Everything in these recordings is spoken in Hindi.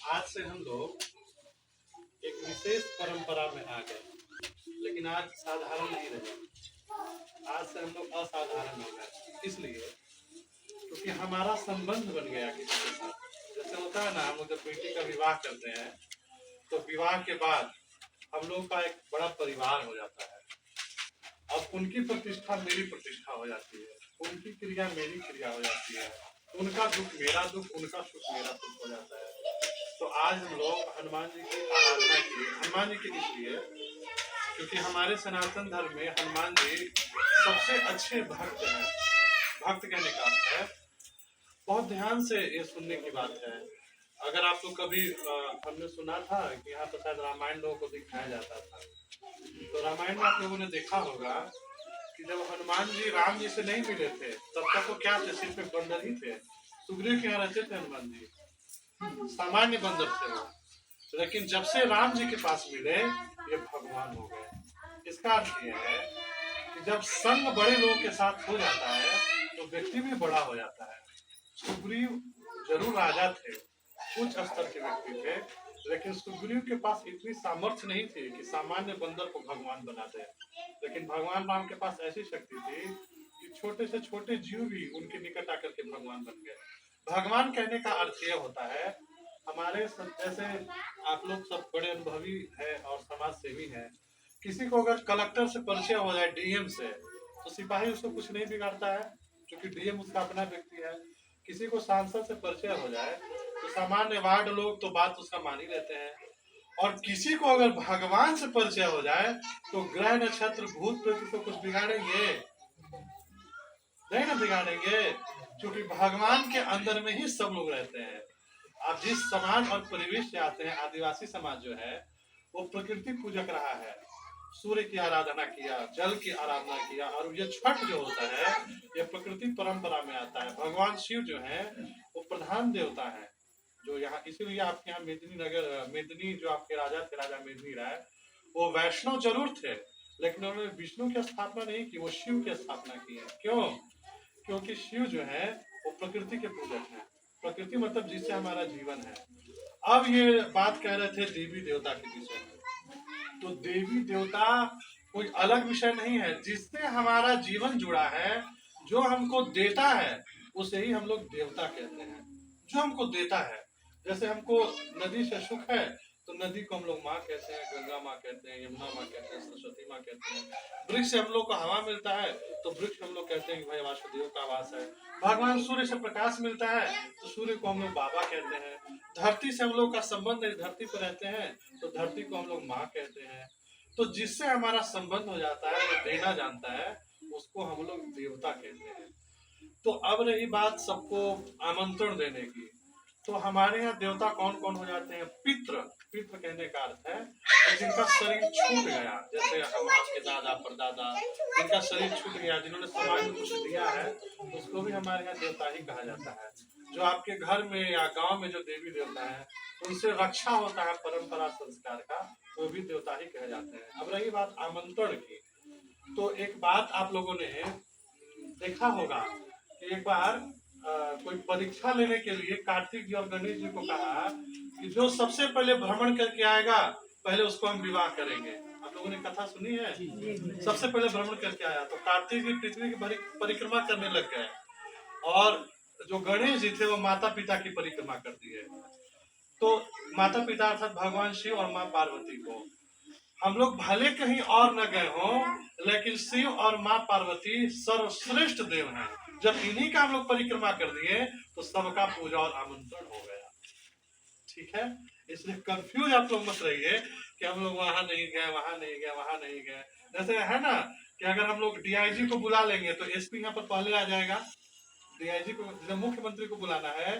आज से हम लोग एक विशेष परंपरा में आ गए, लेकिन आज साधारण नहीं रहे। आज से हम लोग असाधारण हो गए, इसलिए क्योंकि हमारा संबंध बन गया किसी के साथ। जैसे होता है ना, हम लोग जब बेटी का विवाह करते हैं तो विवाह के बाद हम लोग का एक बड़ा परिवार हो जाता है। अब उनकी प्रतिष्ठा मेरी प्रतिष्ठा हो जाती है, उनकी क्रिया मेरी क्रिया हो जाती है, उनका दुख मेरा दुख, उनका सुख मेरा सुख हो जाता है। तो आज हम लोग हनुमान जी की आराधना की। हनुमान जी की इसलिए क्योंकि हमारे सनातन धर्म में हनुमान जी सबसे अच्छे भक्त हैं। भक्त कहने का अर्थ है, बहुत ध्यान से ये सुनने की बात है। अगर आप लोग कभी हमने सुना था कि यहाँ पर शायद रामायण लोगों को दिखाया जाता था, तो रामायण में आप लोगों ने देखा होगा कि जब हनुमान जी राम जी से नहीं मिले थे तब तक वो क्या थे, सिर्फ एक बंदर ही थे। सुग्रीव के यहाँ रहते थे हनुमान जी, सामान्य बंदर थे वो। लेकिन जब से राम जी के पास मिले ये भगवान हो गए। इसका अर्थ ये है कि जब संग बड़े लोगों के साथ हो जाता है तो व्यक्ति भी बड़ा हो जाता है। सुग्रीव जरूर राजा थे, उच्च स्तर के व्यक्ति थे, लेकिन सुग्रीव के पास इतनी सामर्थ्य नहीं थी कि सामान्य बंदर को भगवान बना दे। लेकिन भगवान राम के पास ऐसी शक्ति थी कि छोटे से छोटे जीव भी उनके निकट आकर के भगवान बन गए। भगवान कहने का अर्थ यह होता है, हमारे जैसे आप लोग सब बड़े अनुभवी है और समाज सेवी है, किसी को अगर कलेक्टर से परिचय हो जाए, डीएम से, तो सिपाही उसको कुछ नहीं बिगाड़ता है क्योंकि डीएम उसका अपना व्यक्ति है। किसी को सांसद से परिचय हो जाए तो सामान्य वार्ड लोग तो बात उसका मान ही लेते हैं। और किसी को अगर भगवान से परिचय हो जाए तो ग्रह नक्षत्र भूत प्रेत को कुछ बिगाड़ेंगे नहीं ना, बिगाड़ेंगे, क्योंकि भगवान के अंदर में ही सब लोग रहते हैं। आप जिस समाज और परिवेश से आते हैं, आदिवासी समाज जो है वो प्रकृति पूजक रहा है, सूर्य की आराधना किया, जल की आराधना किया, और ये छठ जो होता है ये प्रकृति परंपरा में आता है। भगवान शिव जो है वो प्रधान देवता है जो यहाँ, इसीलिए आपके यहाँ मेदिनी जो आपके राजा थे, राजा मेदिनी राय, वो वैष्णव जरूर थे लेकिन उन्होंने विष्णु की स्थापना नहीं की, वो शिव की स्थापना की है। क्यों? क्योंकि शिव जो है वो प्रकृति के पूजक है। प्रकृति मतलब जिससे हमारा जीवन है। अब ये बात कह रहे थे देवी देवता के विषय में, तो देवी देवता कोई अलग विषय नहीं है, जिससे हमारा जीवन जुड़ा है, जो हमको देता है उसे ही हम लोग देवता कहते हैं। जो हमको देता है, जैसे हमको नदी से सुख है तो नदी को हम लोग माँ कहते हैं, गंगा माँ कहते हैं, यमुना माँ कहते हैं, सरस्वती माँ कहते हैं। वृक्ष से हम लोग को हवा मिलता है तो वृक्ष हम लोग कहते हैं कि भाई वासुदेव का आवास है। भगवान सूर्य से प्रकाश मिलता है तो सूर्य को हम लोग बाबा कहते हैं। धरती से हम लोग का संबंध है, धरती पर रहते हैं तो धरती को हम लोग माँ कहते हैं। तो जिससे हमारा संबंध हो जाता है, वो देना जानता है, उसको हम लोग देवता कहते हैं। तो अब रही बात सबको आमंत्रण देने की, तो हमारे यहाँ देवता कौन कौन हो जाते हैं? पितृ। पितृ कहने का अर्थ है जिनका शरीर छूट गया, जैसे हम आपके दादा परदादा, जिनका शरीर छूट गया, जिन्होंने समाज में कुछ दिया है, उसको भी हमारे यहाँ देवता ही कहा जाता है। जो आपके घर में या गांव में जो देवी देवता है उनसे रक्षा होता है परंपरा संस्कार का, वो भी देवता ही कहे जाते हैं। अब रही बात आमंत्रण की, तो एक बात आप लोगों ने देखा होगा कि एक बार कोई परीक्षा लेने के लिए कार्तिक जी और गणेश जी को कहा कि जो सबसे पहले भ्रमण करके आएगा पहले उसको हम विवाह करेंगे। आप लोगों ने कथा सुनी है? सबसे पहले भ्रमण करके आया तो कार्तिक जी पृथ्वी की परिक्रमा करने लग गए, और जो गणेश जी थे वो माता पिता की परिक्रमा कर दिए। तो माता पिता अर्थात भगवान शिव और माँ पार्वती को, हम लोग भले कहीं और न गए हों लेकिन शिव और माँ पार्वती सर्वश्रेष्ठ देव हैं। जब इन्हीं का हम लोग परिक्रमा कर दिए तो सबका पूजा और आमंत्रण हो गया। ठीक है, इसलिए कंफ्यूज आप लोग मत रहिए कि हम लोग वहां नहीं गए, वहां नहीं गए, वहां नहीं गए। जैसे है ना कि अगर हम लोग डीआईजी को बुला लेंगे तो एसपी यहाँ पर पहले आ जाएगा। डीआईजी को, जैसे मुख्यमंत्री को बुलाना है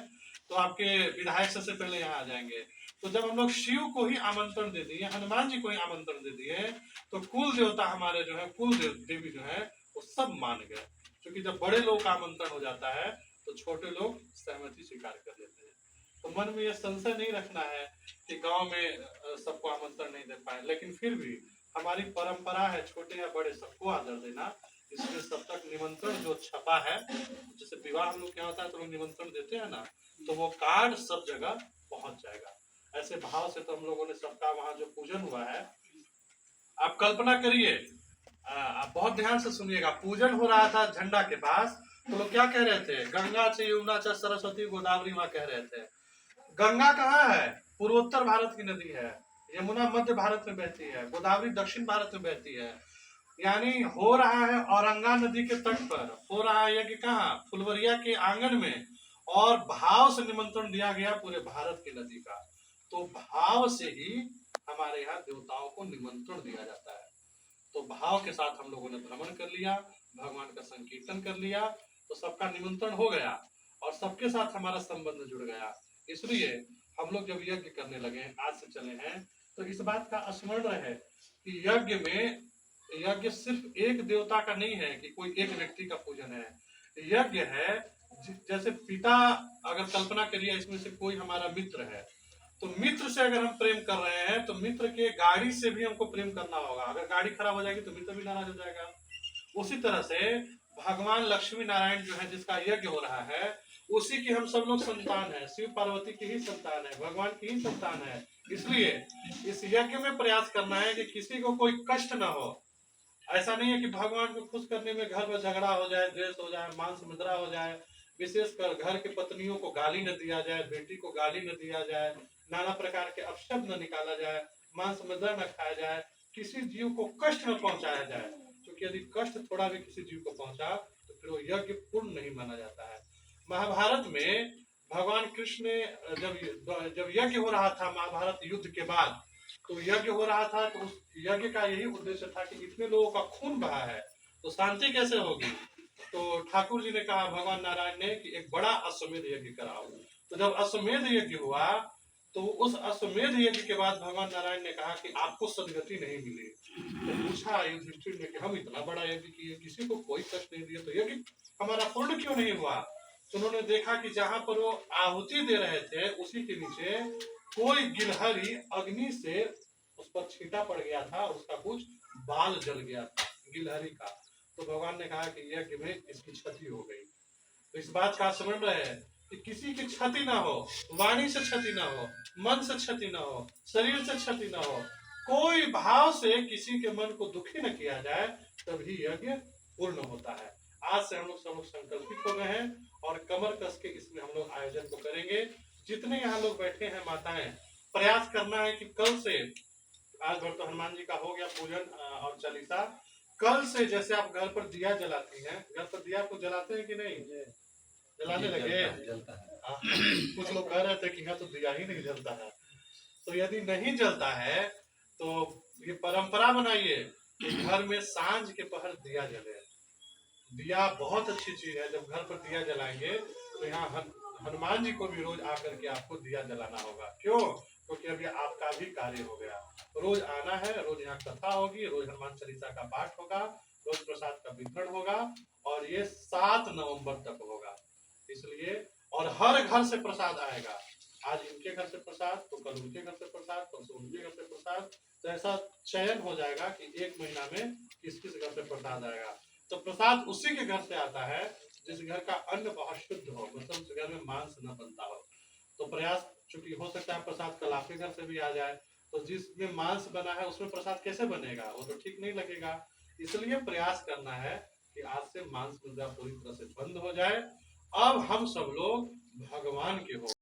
तो आपके विधायक सबसे पहले यहाँ आ जाएंगे। तो जब हम लोग शिव को ही आमंत्रण दे दिए, हनुमान जी को ही आमंत्रण दे दिए, तो कुल देवता हमारे जो है, कुल देवी जो है वो सब मान गए। क्योंकि जब बड़े लोग का आमंत्रण हो जाता है तो छोटे लोग सहमति स्वीकार कर लेते हैं। तो मन में यह संशय नहीं रखना है कि गांव में सबको आमंत्रण नहीं दे पाए, लेकिन फिर भी हमारी परंपरा है छोटे या बड़े सबको आदर देना। इसलिए सब तक निमंत्रण जो छपा है, जैसे विवाह हम लोग क्या होता है तो लोग निमंत्रण देते हैं ना, तो वो कार्ड सब जगह पहुंच जाएगा। ऐसे भाव से तो हम लोगों ने सबका वहाँ जो पूजन हुआ है, आप कल्पना करिए, आप बहुत ध्यान से सुनिएगा। पूजन हो रहा था झंडा के पास, तो लोग क्या कह रहे थे? गंगा च यमुना च सरस्वती गोदावरी माँ कह रहे थे। गंगा कहाँ है? पूर्वोत्तर भारत की नदी है। यमुना मध्य भारत में बहती है, गोदावरी दक्षिण भारत में बहती है। यानी हो रहा है औरंगा नदी के तट पर, हो रहा है यज्ञ कहाँ? फुलवरिया के आंगन में। और भाव से निमंत्रण दिया गया पूरे भारत की नदी का। तो भाव से ही हमारे यहाँ देवताओं को निमंत्रण दिया जाता है। तो भाव के साथ हम लोगों ने भ्रमण कर लिया, भगवान का संकीर्तन कर लिया, तो सबका निमंत्रण हो गया और सबके साथ हमारा संबंध जुड़ गया। इसलिए हम लोग जब यज्ञ करने लगे, आज से चले हैं, तो इस बात का स्मरण रहे कि यज्ञ सिर्फ एक देवता का नहीं है कि कोई एक व्यक्ति का पूजन है। यज्ञ है जैसे पिता, अगर कल्पना करिए इसमें से कोई हमारा मित्र है, तो मित्र से अगर हम प्रेम कर रहे हैं तो मित्र के गाड़ी से भी हमको प्रेम करना होगा। अगर गाड़ी खराब हो जाएगी तो मित्र भी नाराज हो जाएगा। उसी तरह से भगवान लक्ष्मी नारायण जो है, जिसका यज्ञ हो रहा है, उसी की हम सब लोग संतान है, शिव पार्वती की ही संतान है, भगवान की ही संतान है। इसलिए इस यज्ञ में प्रयास करना है कि किसी को कोई कष्ट ना हो। ऐसा नहीं है कि भगवान को खुश करने में घर में झगड़ा हो जाए, द्वेष हो जाए, मांस मुद्रा हो जाए, विशेषकर घर के पत्नियों को गाली न दिया जाए, बेटी को गाली न दिया जाए, नाना प्रकार के अपशब्द न निकाला जाए, मांस मुद्रा न खाया जाए, किसी जीव को कष्ट न पहुंचाया जाए। क्योंकि यदि कष्ट थोड़ा भी किसी जीव को पहुंचा तो फिर वो यज्ञ पूर्ण नहीं माना जाता है। महाभारत में भगवान कृष्ण ने जब यज्ञ हो रहा था, महाभारत युद्ध के बाद, तो यज्ञ हो रहा था, तो उस यज्ञ का यही उद्देश्य था कि इतने लोगों का खून बहा है तो शांति कैसे होगी। तो ठाकुर जी ने कहा, भगवान नारायण ने, कि एक बड़ा अश्वमेध यज्ञ कराओ। तो जब अश्वमेध यज्ञ हुआ, तो उस अश्वमेध यज्ञ के बाद भगवान नारायण ने कहा कि आपको सदगति नहीं मिली। तो पूछा युधिष्ठिर ने कि हम इतना बड़ा यज्ञ किए, किसी को कोई कष्ट नहीं दिया, तो यज्ञ हमारा पूर्ण क्यों नहीं हुआ? तो उन्होंने देखा कि जहां पर वो आहुति दे रहे थे उसी के नीचे कोई गिलहरी अग्नि से उस पर छींटा पड़ गया था, उसका कुछ बाल जल गया था गिलहरी का। तो भगवान ने कहा कि यज्ञ में इसकी क्षति हो गई। तो इस बात का स्मरण रहे कि किसी की क्षति ना हो, वाणी से क्षति ना हो, मन से क्षति ना हो, शरीर से क्षति ना हो, कोई भाव से किसी के मन को दुखी न किया जाए, तभी यज्ञ पूर्ण होता है। आज से हम लोग सब लोग संकल्पित हो गए हैं और कमर कस के इसमें हम लोग आयोजन को करेंगे। जितने यहाँ लोग बैठे हैं माताएं, प्रयास करना है कि कल से, आज भर तो हनुमान जी का हो गया पूजन और चालीसा, कल से जैसे आप घर पर दिया जलाती हैं, घर पर दिया को जलाते हैं कि नहीं? जलाने लगे? कुछ लोग कह रहे थे कि यहाँ तो दिया ही नहीं जलता है। तो यदि नहीं जलता है तो ये परंपरा बनाइए कि घर में सांझ के पहर दिया जले। दिया बहुत अच्छी चीज है। जब घर पर दिया जलाएंगे तो यहाँ हनुमान जी को भी रोज आकर के आपको दिया जलाना होगा। क्यों? क्योंकि अभी आपका भी कार्य हो गया। रोज आना है, रोज यहाँ कथा होगी, रोज हनुमान चालीसा का पाठ होगा, रोज प्रसाद का वितरण होगा और ये 7 नवंबर तक होगा। इसलिए, और हर घर से प्रसाद आएगा। आज इनके घर से प्रसाद, तो कल उनके घर से प्रसाद, परसों उनके घर से प्रसाद। तो ऐसा चयन हो जाएगा कि 1 महीना में किस किस घर से प्रसाद आएगा। तो प्रसाद उसी के घर से आता है जिस घर का अन्न बहुत शुद्ध हो, मतलब उस घर में मांस न बनता हो। तो प्रयास, चूंकि हो सकता है प्रसाद कल आपके घर से भी आ जाए, तो जिसमें मांस बना है उसमें प्रसाद कैसे बनेगा? वो तो ठीक नहीं लगेगा। इसलिए प्रयास करना है कि आज से मांस मुद्रा पूरी तरह से बंद हो जाए। अब हम सब लोग भगवान के हो।